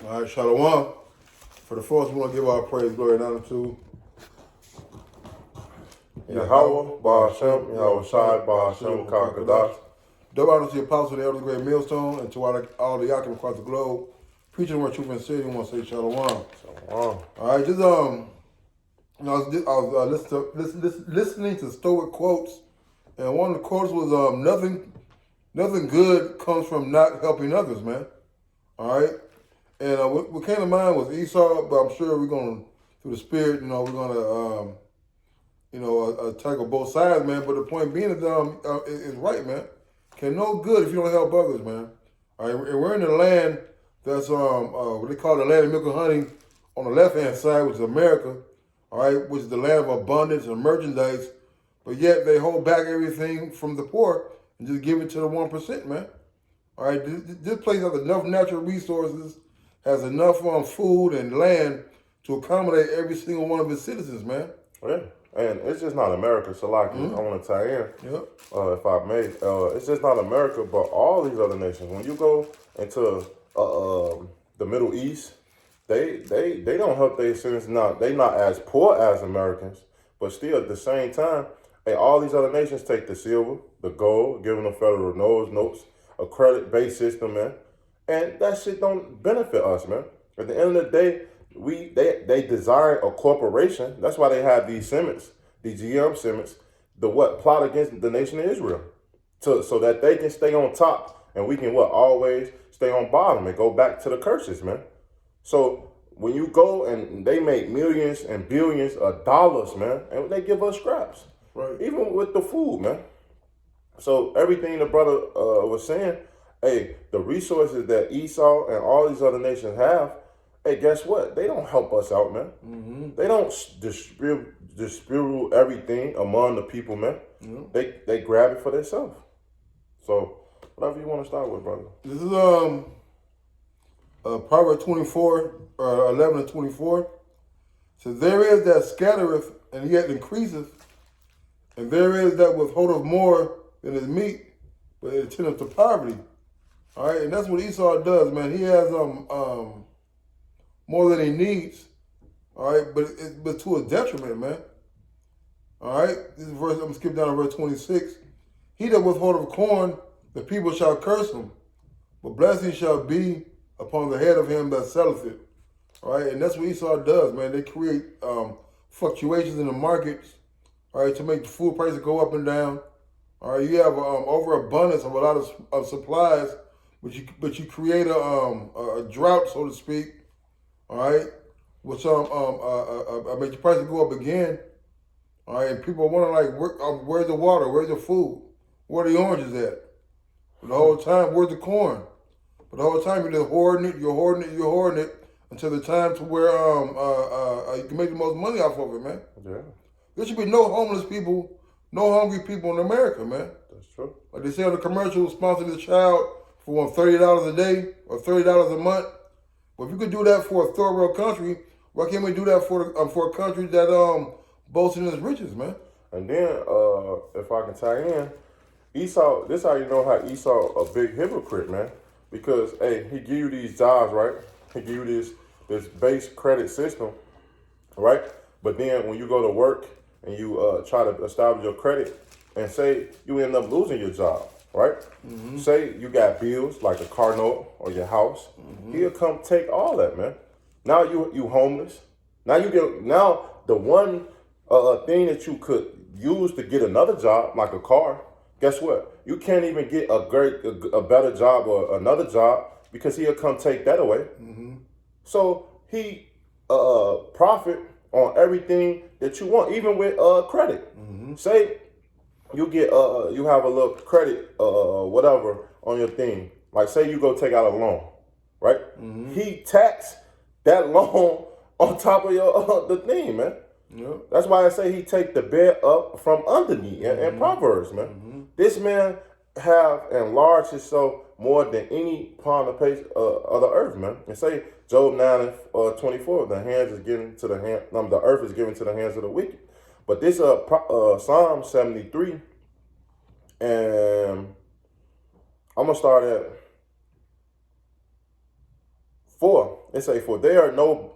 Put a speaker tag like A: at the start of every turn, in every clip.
A: All right, Shalom. For the first, we want to give our praise, glory, and honor to
B: Yahweh, Ba'ashem, Yahweh Shai, Ba'ashem, Kakadash.
A: Double honor to the apostle, the elder, great millstone, and to all the Yakim across the globe. Preaching the word truth and city, we want to say Shalom.
B: Shalom.
A: All right, just I was listening to Stoic quotes, and one of the quotes was nothing good comes from not helping others, man. All right, and what came to mind was Esau, but I'm sure we're gonna through the spirit, we're gonna tackle both sides, man. But the point being is right, man. Can no good if you don't help others, man. All right, and we're in the land that's what they call the land of milk and honey on the left hand side, which is America. All right, which is the land of abundance and merchandise, but yet they hold back everything from the poor and just give it to the 1%, man. All right, this place has enough natural resources, has enough food and land to accommodate every single one of its citizens, man.
B: Yeah, and it's just not America, Salaki. I want to tie in, if I may. It's just not America, but all these other nations. When you go into the Middle East, they don't help their citizens. They not as poor as Americans, but still at the same time, all these other nations take the silver, the gold, giving them federal notes, a credit-based system, man, and that shit don't benefit us, man. At the end of the day, they desire a corporation. That's why they have these Simmons, these GM Simmons, plot against the nation of Israel, so that they can stay on top and we can always stay on bottom and go back to the curses, man. So when you go and they make millions and billions of dollars, man, and they give us scraps,
A: right?
B: Even with the food, man. So everything the brother was saying, the resources that Esau and all these other nations have, guess what? They don't help us out, man.
A: Mm-hmm.
B: They don't distribute everything among the people, man. Mm-hmm. They grab it for themselves. So whatever you want to start with, brother.
A: This is Proverbs 24, 11 and 24. So there is that scattereth and yet increaseth, and there is that withholdeth more than is meet, but it tendeth to poverty. All right, and that's what Esau does, man. He has more than he needs. All right, but to his detriment, man. All right, this is verse. I'm gonna skip down to verse 26. He that withholdeth corn, the people shall curse him, but blessing shall be upon the head of him that selleth it. All right, and that's what Esau does, man. They create fluctuations in the markets, all right, to make the food prices go up and down. All right, you have overabundance of a lot of supplies, but you create a drought, so to speak. All right, which make the prices go up again. All right, and people are wondering where's the water, where's the food, where are the oranges at? But the whole time, where's the corn? But the whole time you're just hoarding it until the time to where you can make the most money off of it, man.
B: Yeah.
A: There should be no homeless people, no hungry people in America, man.
B: That's true.
A: Like they say on the commercial, sponsor this child for $30 a day or $30 a month. Well, if you could do that for a third world country, why can't we do that for a country that boasts in its riches, man?
B: And then, if I can tie in, Esau. This how you know how Esau a big hypocrite, man. Because he give you these jobs, right? He give you this base credit system, right? But then when you go to work and you try to establish your credit, and say you end up losing your job, right? Mm-hmm. Say you got bills like a car note or your house, he'll come take all that, man. Now you homeless. Now the one thing that you could use to get another job, like a car. Guess what? You can't even get a better job or another job because he'll come take that away. Mm-hmm. So he profit on everything that you want, even with credit. Mm-hmm. Say you get you have a little credit whatever on your thing. Like say you go take out a loan, right? Mm-hmm. He tax that loan on top of your the thing, man. Yep. That's why I say he take the bed up from underneath in Proverbs, man. Mm-hmm. This man have enlarged himself more than any upon the face of the earth, man. And say Job 9 and 24, the earth is given to the hands of the wicked. But this Psalm 73, and I'm gonna start at 4. It say, for there are no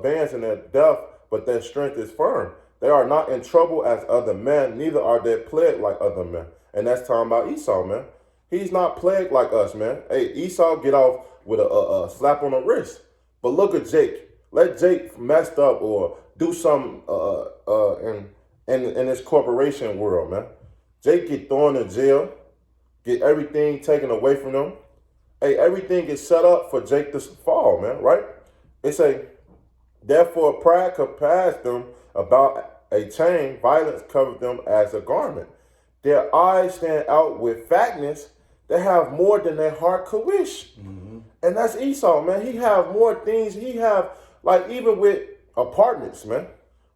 B: bands in their death, but their strength is firm. They are not in trouble as other men, neither are they plagued like other men. And that's talking about Esau, man. He's not plagued like us, man. Hey, Esau get off with a slap on the wrist. But look at Jake. Let Jake messed up or do something in this corporation world, man. Jake get thrown in jail, get everything taken away from him. Hey, everything gets set up for Jake to fall, man, right? It say, therefore pride compassed them about a chain, violence covered them as a garment. Their eyes stand out with fatness. They have more than their heart could wish. Mm-hmm. And that's Esau, man. He have more things. He have, like, even with apartments, man.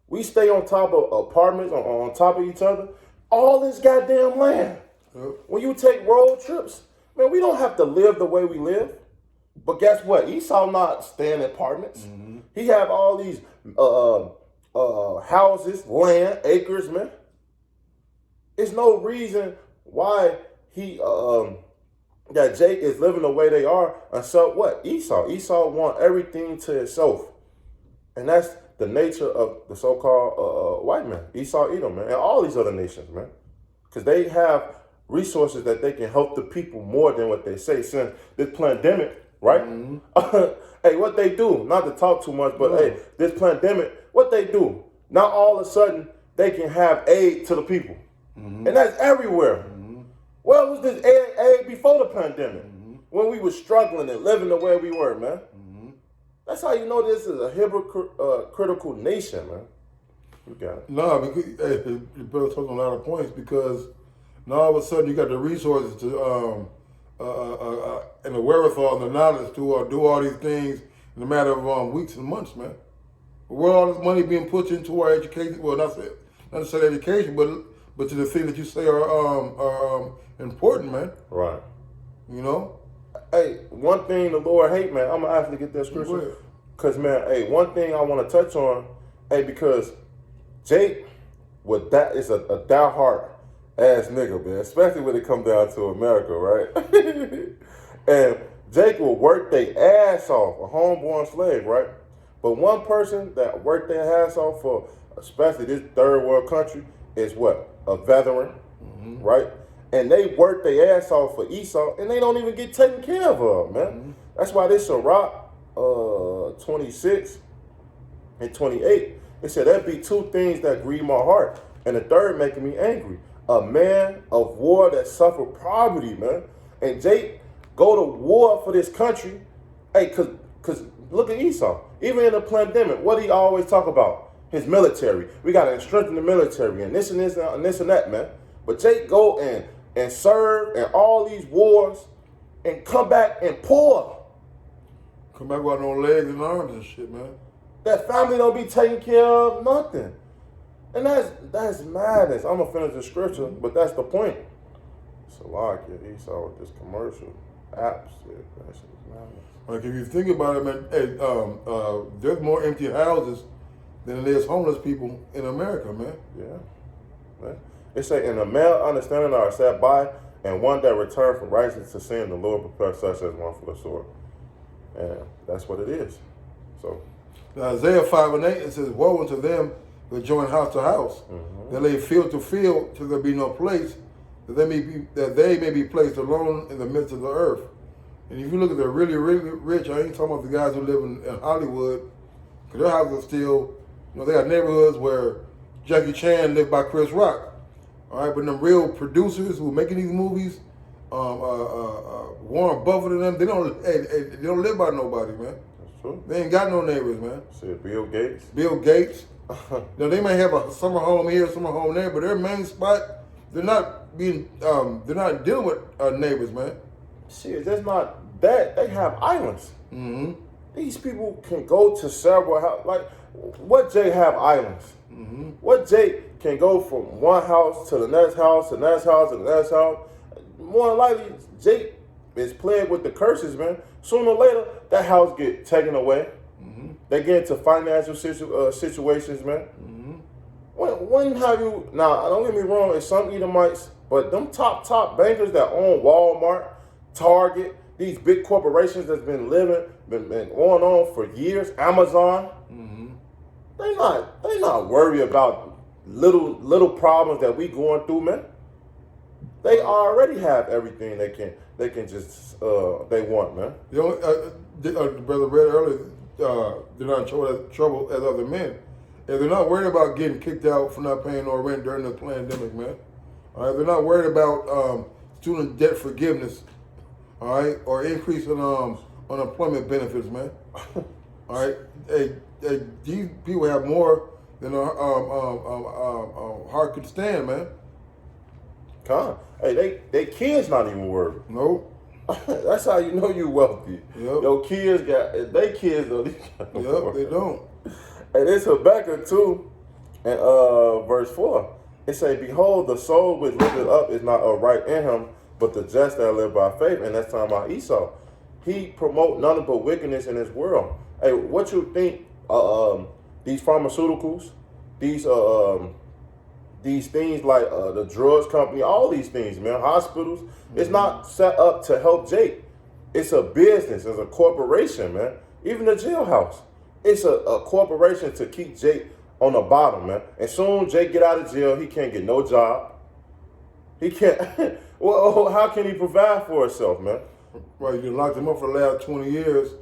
B: We stay on top of apartments, on top of each other. All this goddamn land. Yep. When you take road trips, man, we don't have to live the way we live. But guess what? Esau not staying in apartments. Mm-hmm. He have all these houses, land, acres, man. It's no reason why that Jake is living the way they are. And so what? Esau want everything to himself. And that's the nature of the so-called white man. Esau, Edom, man, and all these other nations, man. Because they have resources that they can help the people more than what they say. Since this pandemic, right? Mm-hmm. Hey, what they do, not to talk too much, but hey, this pandemic, what they do, now all of a sudden they can have aid to the people. Mm-hmm. And that's everywhere. Mm-hmm. Where was this aid before the pandemic? Mm-hmm. When we were struggling and living the way we were, man. Mm-hmm. That's how you know this is a hypocritical nation, man. You got it.
A: No, because you better talk on a lot of points because now all of a sudden you got the resources to and the wherewithal and the knowledge to do all these things in a matter of weeks and months, man. Where all this money being put into our education? Well, not necessarily education, but to the things that you say are important, man.
B: Right.
A: You know.
B: Hey, one thing the Lord hate, man. I'm gonna actually get that scripture. Cause man, hey, one thing I want to touch on, hey, because Jake, that is a diehard ass nigga, man. Especially when it comes down to America, right? And Jake will work their ass off, a homeborn slave, right? But one person that worked their ass off for, especially this third world country, is what? A veteran, mm-hmm. right? And they work their ass off for Esau, and they don't even get taken care of, man. Mm-hmm. That's why this Sirach 26 and 28, it said, there be two things that grieve my heart, and the third making me angry. A man of war that suffer poverty, man. And Jake go to war for this country. Hey, cause look at Esau. Even in the pandemic, what do he always talk about? His military. We gotta strengthen the military and this and this and this and that, man. But Jake go and serve in all these wars and come back and poor.
A: Come back with no legs and arms and shit, man.
B: That family don't be taking care of nothing. And that's madness. I'm gonna finish the scripture, but that's the point. Salakia, Esau with this commercial apps, that shit is madness.
A: Like if you think about it, man, hey, there's more empty houses than there's homeless people in America, man.
B: Yeah. It say, and a man understanding are set by, and one that returned from righteousness to sin, the Lord prepares such as one for the sword. And that's what it is. So
A: now, Isaiah 5:8, it says, woe unto them that join house to house, mm-hmm. that lay field to field till there be no place, that they may be placed alone in the midst of the earth. And if you look at the really, really rich, I ain't talking about the guys who live in Hollywood, because their houses are still, they got neighborhoods where Jackie Chan lived by Chris Rock. All right, but them real producers who are making these movies, Warren Buffett and them, they don't live by nobody, man.
B: That's true.
A: They ain't got no neighbors, man.
B: See, Bill Gates.
A: Bill Gates. They might have a summer home here, summer home there, but their main spot, they're not dealing with neighbors, man.
B: Shit, that's not that. They have islands. Mm-hmm. These people can go to several houses. Like, what Jay have islands? Mm-hmm. What Jay can go from one house to the next house, to the next house, to the next house. More than likely, Jake is playing with the curses, man. Sooner or later, that house get taken away. Mm-hmm. They get into financial situations, man. Mm-hmm. When have you, now, don't get me wrong, it's some Edomites, but them top bankers that own Walmart, Target, these big corporations that's been been going on for years, Amazon, they not worried about little problems that we going through, man. They already have everything they can just they want, man.
A: The only the brother read earlier, they're not in trouble as other men. And they're not worried about getting kicked out for not paying no rent during the pandemic, man. All right, they're not worried about student debt forgiveness, all right, or increase in unemployment benefits, man. All right, these people have more than heart could stand, man.
B: Hey, they kids not even worried.
A: No.
B: That's how you know you wealthy.
A: Yep.
B: Your kids they kids though.
A: Yep, they don't.
B: And it's Habakkuk 2 and verse 4. It say, behold, the soul which lifted up is not upright in him, but the just that live by faith. And that's talking about Esau. He promote none but wickedness in his world. Hey, what you think these pharmaceuticals, these things like the drugs company, all these things, man, hospitals, it's not set up to help Jake. It's a business, it's a corporation, man. Even the jailhouse, it's a corporation to keep Jake on the bottom, man. And soon Jake get out of jail, he can't get no job. He can't. Well, how can he provide for himself, man?
A: Right, you locked him up for the last 20 years.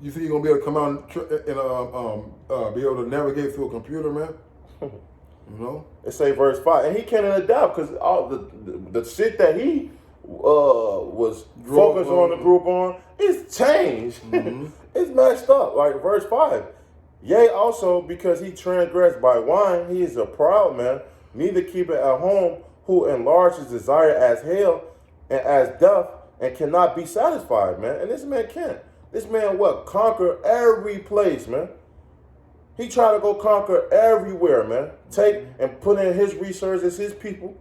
A: You think you're gonna be able to come out and be able to navigate through a computer, man? You know?
B: It say verse 5, and he can't adapt because all the shit that he was focused on the group on is changed. It's messed up. Like verse 5. Yea, also because he transgressed by wine, he is a proud man, neither keep it at home, who enlarges desire as hell and as death, and cannot be satisfied, man. And this man can't. This man conquer every place, man. He try to go conquer everywhere, man. Take and put in his resources, his people,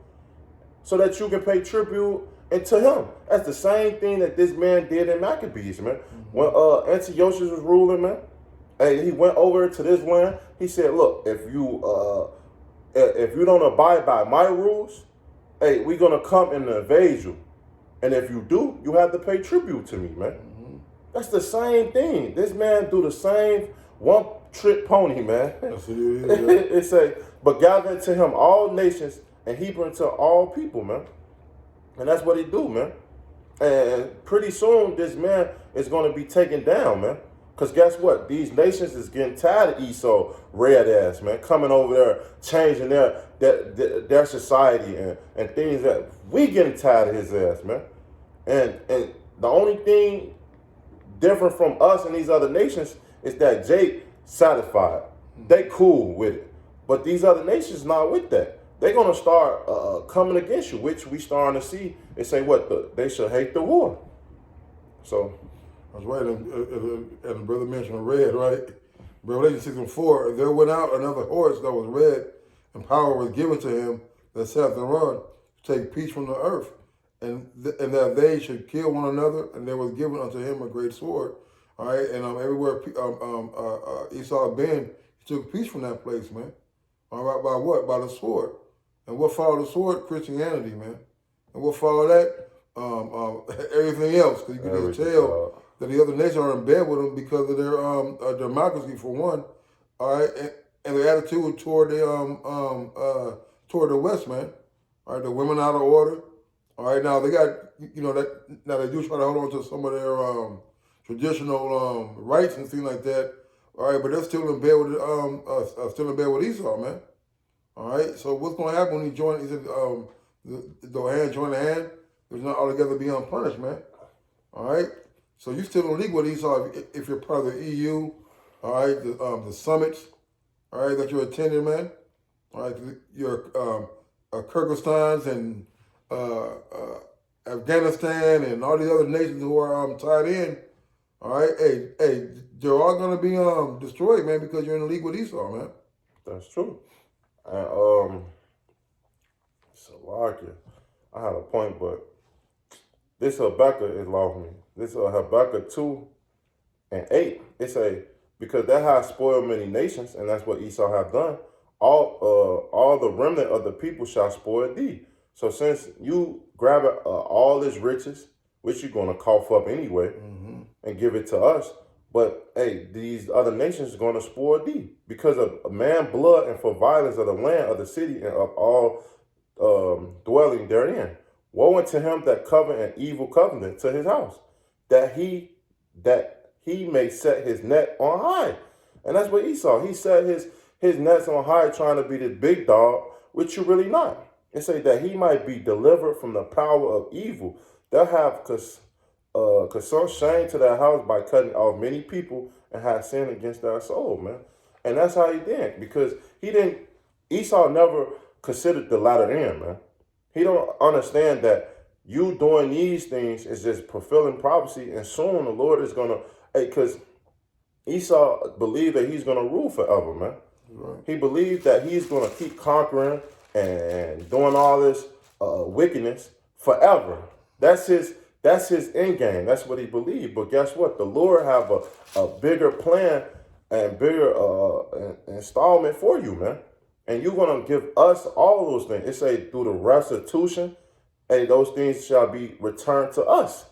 B: so that you can pay tribute into him. That's the same thing that this man did in Maccabees, man. When Antiochus was ruling, man, hey, he went over to this land. He said, look, if you don't abide by my rules, hey, we're gonna come and invade you. And if you do, you have to pay tribute to me, man. That's the same thing. This man do the same one-trick pony, man.
A: That's what it is, yeah.
B: It say, but gather to him all nations and heap unto all people, man. And that's what he do, man. And pretty soon, this man is going to be taken down, man. Because guess what? These nations is getting tired of Esau red ass, man, coming over there, changing their society and things that we getting tired of his ass, man. And the only thing different from us and these other nations is that Jake satisfied. They cool with it. But these other nations not with that. They're going to start coming against you, which we starting to see. They say they should hate the war. So
A: that's right. And the brother mentioned red, right? Revelation 6:4. There went out another horse that was red, and power was given to him that sat thereon to take peace from the earth, and that they should kill one another, and there was given unto him a great sword. All right, and everywhere Esau had been, he took peace from that place, man. All right, by what? By the sword. And what followed the sword? Christianity, man. And what followed that? Everything else, because you can just tell that the other nations are in bed with them because of their democracy, for one. All right, and their attitude toward the West, man. All right, the women out of order. All right, now they got that. Now they do try to hold on to some of their traditional rights and things like that. All right, but they're still in bed with Esau, man. All right, so what's going to happen when he join? He said, the hand join the hand. There's not altogether be unpunished, man. All right, so you still in league with Esau if you're part of the EU. All right, the summits. All right, that you're attending, man. All right, your Kyrgyzstans and Afghanistan and all these other nations who are tied in. All right, hey, they're all gonna be destroyed, man, because you're in the league with Esau, man.
B: That's true. And Salakia, I had a point, but this Habakkuk is lost me. This Habakkuk 2:8. It say, because that has spoiled many nations, and that's what Esau have done. All the remnant of the people shall spoil thee. So since you grab all this riches, which you're going to cough up anyway and give it to us. But hey, these other nations are going to spoil thee because of man blood and for violence of the land of the city and of all dwelling therein. Woe unto him that covenant an evil covenant to his house, that he may set his net on high. And that's what Esau. He set his nets on high, trying to be this big dog, which you're really not. It say that he might be delivered from the power of evil. They'll have some shame to their house by cutting off many people and have sinned against their soul, man. And that's how he did, because Esau never considered the latter end, man. He don't understand that you doing these things is just fulfilling prophecy, and soon the Lord is gonna, because Esau believed that he's gonna rule forever, man.
A: Right.
B: He believed that he's gonna keep conquering and doing all this wickedness forever. That's his end game. That's what he believed. But guess what? The Lord have a bigger plan and bigger installment for you, man. And you're gonna give us all those things. It say through the restitution, hey, those things shall be returned to us,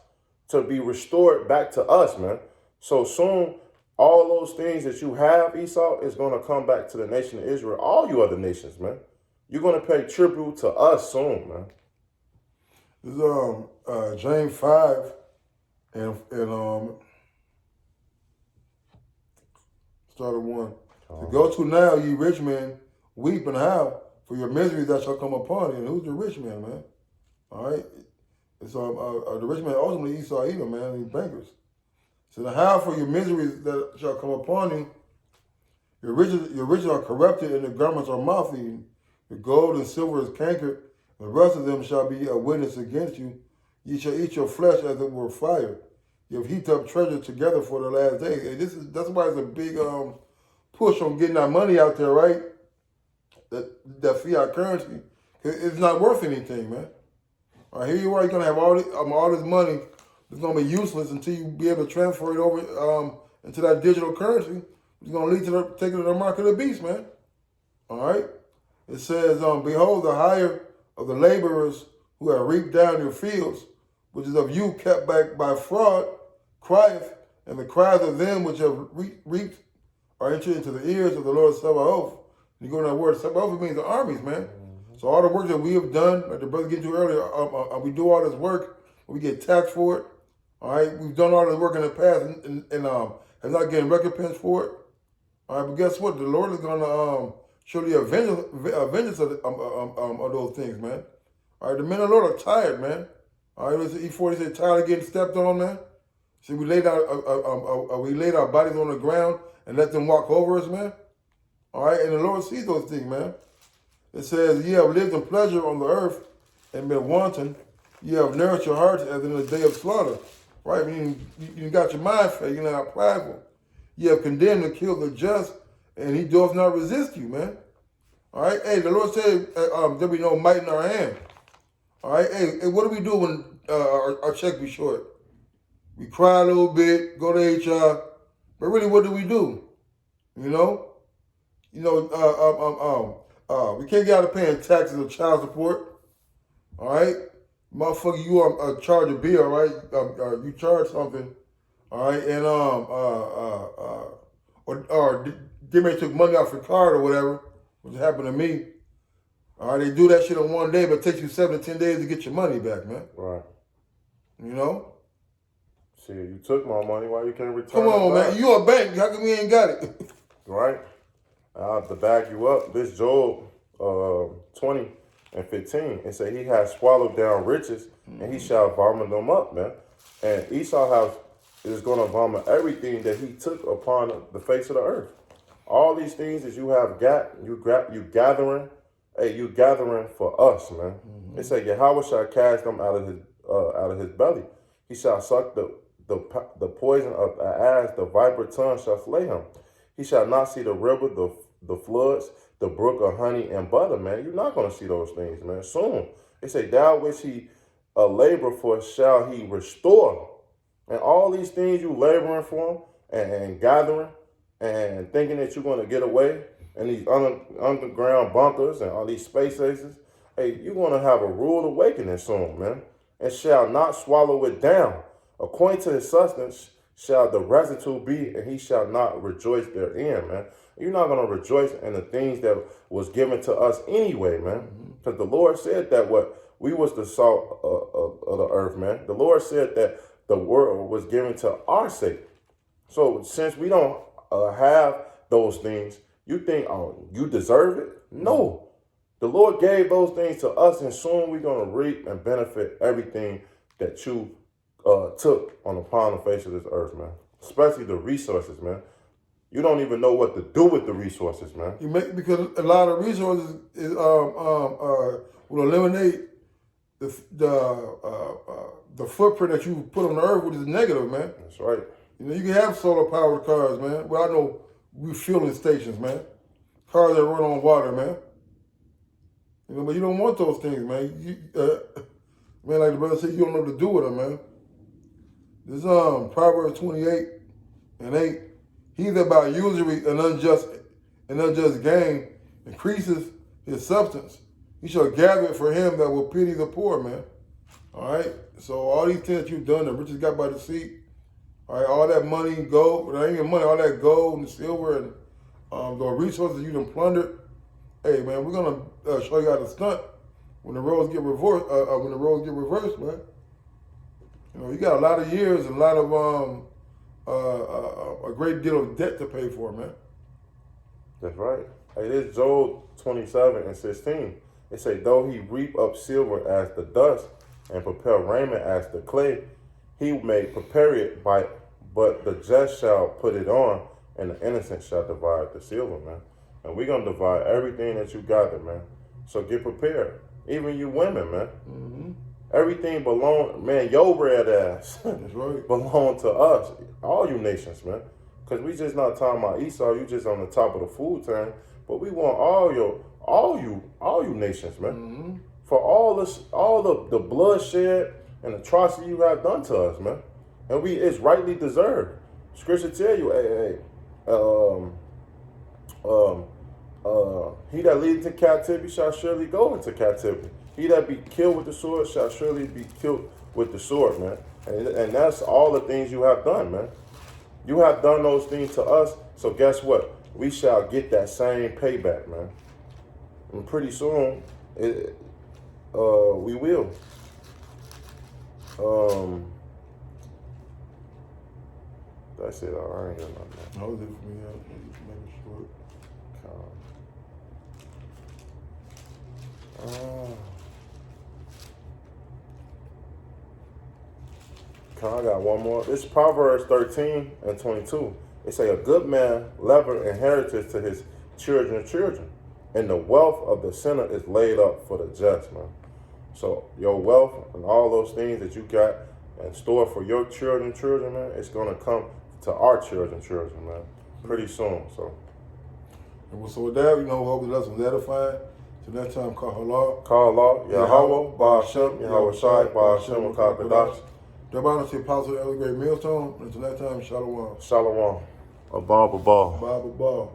B: to be restored back to us, man. So soon, all those things that you have, Esau, is gonna come back to the nation of Israel. All you other nations, man. You're gonna pay tribute to us soon, man.
A: This is James 5 and start at 1. To go to now, ye rich men, weep and howl for your misery that shall come upon you. And who's the rich man, man? All right. So the rich man ultimately Esau Edom, man, these bankers. So the howl for your miseries that shall come upon you. Your riches are corrupted, and the garments are moth-eaten. The gold and silver is cankered, and the rest of them shall be a witness against you. Ye shall eat your flesh as it were fire. You have heaped up treasure together for the last days. And that's why it's a big push on getting our money out there, right? That fiat currency, it's not worth anything, man. All right, here you are, you're gonna have all this money. It's gonna be useless until you be able to transfer it over into that digital currency. It's gonna lead to taking the mark of the beast, man. All right. It says, behold, the hire of the laborers who have reaped down your fields, which is of you kept back by fraud, crieth, and the cries of them which have reaped are entered into the ears of the Lord Sabaoth. You go to that word, Sabaoth means the armies, man. Mm-hmm. So all the work that we have done, like the brother get to earlier, we do all this work, we get taxed for it. All right, we've done all this work in the past and have not getting recompense for it. All right, but guess what? The Lord is gonna show you a vengeance of those things, man. All right, the men of the Lord are tired, man. All right, listen, E40 said tired of getting stepped on, man. See, we laid our bodies on the ground and let them walk over us, man. All right, and the Lord sees those things, man. It says, ye have lived in pleasure on the earth and been wanton. You have nourished your hearts as in the day of slaughter. Right? You got your mind fed, you're not prideful. You have condemned and killed the just, and he doth not resist you, man. All right, hey, the Lord said there be no might in our hand. All right, hey, what do we do when our check be short? We cry a little bit, go to HR, but really, what do we do? You know, we can't get out of paying taxes or child support. All right, motherfucker, you charge a bill, right? You charge something, all right, and or they may took money off your card or whatever, which happened to me. All right, they do that shit in one day, but it takes you 7 to 10 days to get your money back, man.
B: Right.
A: You know?
B: Shit, you took my money. Why you can't return
A: Come on,
B: it back?
A: man. You a bank. How come we ain't got it?
B: Right. I have to back you up. This Job 20 and 15, it say he has swallowed down riches and he shall vomit them up, man. And Esau is going to vomit everything that he took upon the face of the earth. All these things that you have got, you gathering. Hey, you gathering for us, man. Mm-hmm. It say Yahweh shall cast them out of his belly. He shall suck the poison of the ass. The viper tongue shall slay him. He shall not see the river, the floods, the brook of honey and butter, man. You're not going to see those things, man. Soon. It say, thou which he labor for shall he restore. And all these things you laboring for and gathering and thinking that you're going to get away, and these underground bunkers and all these space aces, hey, you're going to have a rude awakening soon, man. and shall not swallow it down. According to his substance shall the residue be, and he shall not rejoice therein, man. You're not going to rejoice in the things that was given to us anyway, man. Because the Lord said that we was the salt of the earth, man. The Lord said that the world was given to our sake. So since we don't have those things, you think, oh, you deserve it? No. The Lord gave those things to us, and soon we're going to reap and benefit everything that you took on upon the face of this earth, man. Especially the resources, man. You don't even know what to do with the resources, man.
A: Because a lot of resources will eliminate the footprint that you put on the earth, which is negative, man.
B: That's right.
A: You know, you can have solar powered cars, man. Well, I know refueling stations, man. Cars that run on water, man. You know, but you don't want those things, man. Man, like the brother said, you don't know what to do with them, man. This Proverbs 28:8. He that by usury and unjust gain increases his substance, he shall gather it for him that will pity the poor, man. All right? So all these things that you've done, the riches got by the sea, all right, all that money, gold, not even money, all that gold and silver and the resources you done plundered. Hey, man, we're gonna show you how to stunt when the roads get reversed. Man. You know, you got a lot of years and a lot of a great deal of debt to pay for, man.
B: That's right. Hey, this is Job 27:16. It say, though he reap up silver as the dust and prepare raiment as the clay, he may prepare it but the just shall put it on, and the innocent shall divide the silver, man. And we're going to divide everything that you gathered, man. So get prepared. Even you women, man.
A: Mm-hmm.
B: Everything man, your red ass
A: That's right.
B: belong to us. All you nations, man. Because we just not talking about Esau, you just on the top of the food chain. But we want all you nations, man.
A: Mm-hmm.
B: For all the bloodshed and atrocity you have done to us, man. And it's rightly deserved. Scripture tell you, he that leads into captivity shall surely go into captivity. He that be killed with the sword shall surely be killed with the sword, man. And that's all the things you have done, man. You have done those things to us, so guess what? We shall get that same payback, man. And pretty soon, we will. That's it. I ain't got nothing.
A: That was it for me. Just making sure.
B: I got one more. This is Proverbs 13:22. It say, a good man leaveth inheritance to his children's children, and the wealth of the sinner is laid up for the just, man. So your wealth and all those things that you got in store for your children's children, man, it's going to come to our children's children, man, pretty soon. So
A: with that, you know, hope the lesson was edifying. Till next time, call Allah.
B: Yahweh, Ba'ashem, Yahweh Shai, Ba'ashem, Kakadash.
A: Everybody see Apostle Elder Great Millstone. Until next time, Shalom.
B: Shalom. Abba.
A: Bible Ball.